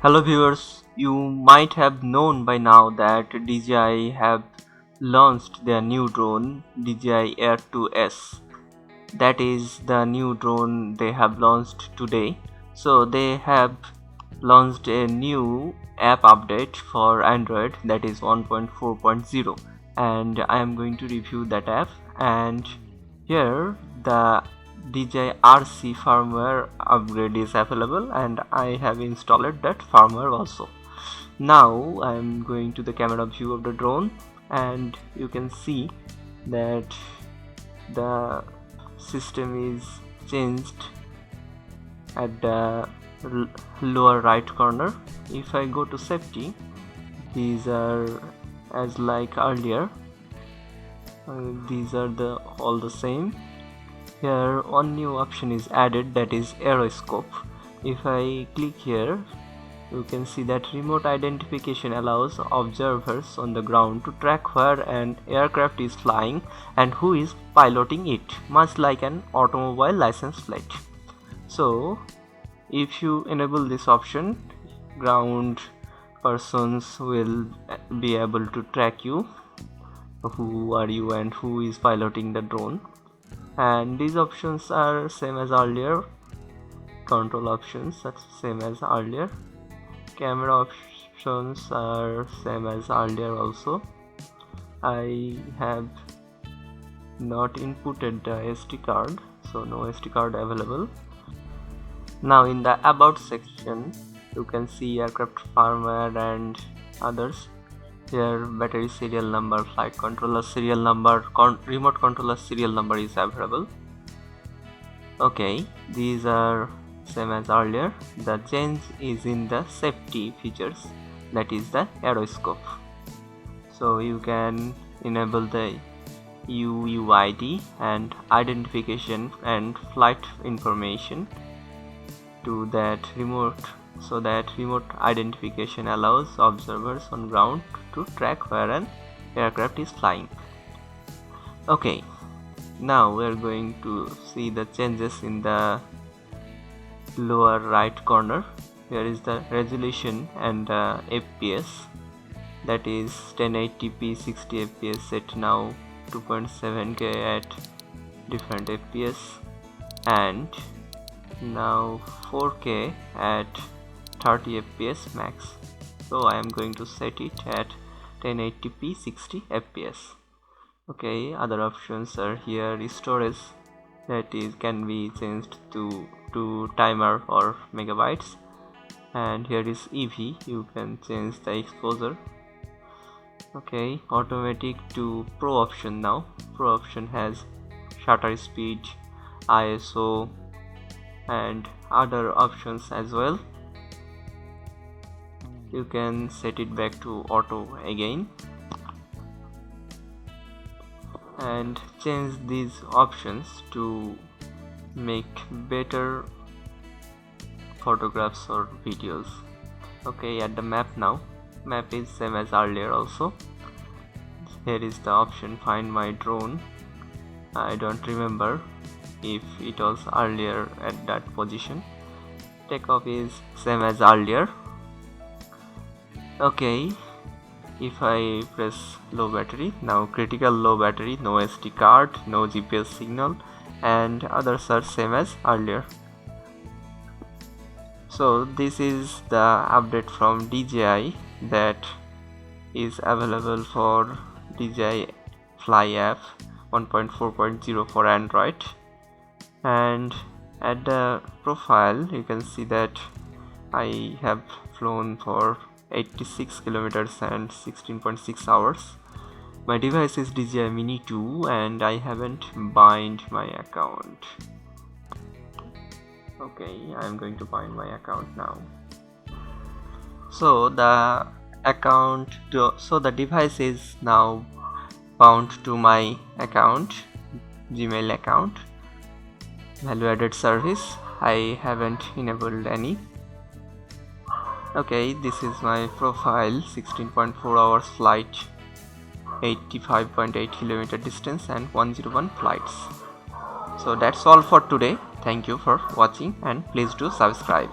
Hello viewers, you might have known by now that DJI have launched their new drone DJI Air 2S. That is the new drone they have launched today. So they have launched a new app update for Android, that is 1.4.0, and I am going to review that app. And here the DJI RC firmware upgrade is available and I have installed that firmware also. Now I am going to the camera view of the drone and you can see that the system is changed at the lower right corner. If I go to safety, these are as like earlier, these are all the same. Here one new option is added, that is Aeroscope. If I click here, you can see that remote identification allows observers on the ground to track where an aircraft is flying and who is piloting it, much like an automobile license plate. So if you enable this option, ground persons will be able to track you, who are you and who is piloting the drone. And these options are same as earlier. Control options are same as earlier. Camera options are same as earlier also. I have not inputted the SD card, so no SD card available. Now in the about section you can see aircraft firmware and others. Here battery serial number, flight controller serial number, remote controller serial number is available. Okay, these are same as earlier. The change is in the safety features, that is the Aeroscope. So you can enable the UUID and identification and flight information to that remote, so that remote identification allows observers on ground to track where an aircraft is flying. Okay, now we are going to see the changes in the lower right corner. Here is the resolution and FPS, that is 1080p 60 fps set now 2.7K at different fps, and now 4K at 30 fps max. So I am going to set it at 1080p 60 fps. Okay, other options are here. Storage, that is can be changed to timer or megabytes, and here is EV, you can change the exposure. Okay, automatic to pro option. Now pro option has shutter speed, ISO and other options as well. You can set it back to auto again and change these options to make better photographs or videos. Okay, at the map now, map is same as earlier also. Here is the option find my drone. I don't remember if it was earlier at that position. Takeoff is same as earlier. Okay, if I press low battery, now critical low battery, no SD card, no GPS signal, and others are same as earlier. So this is the update from DJI that is available for DJI Fly App 1.4.0 for Android. And at the profile you can see that I have flown for 86 kilometers and 16.6 hours. My device is DJI Mini 2 and I haven't bind my account. Okay, I am going to bind my account now. So the device is now bound to my account, Gmail account. Value added service, I haven't enabled any. Okay, this is my profile, 16.4 hours flight, 85.8 kilometer distance and 101 flights. So that's all for today. Thank you for watching and please do subscribe.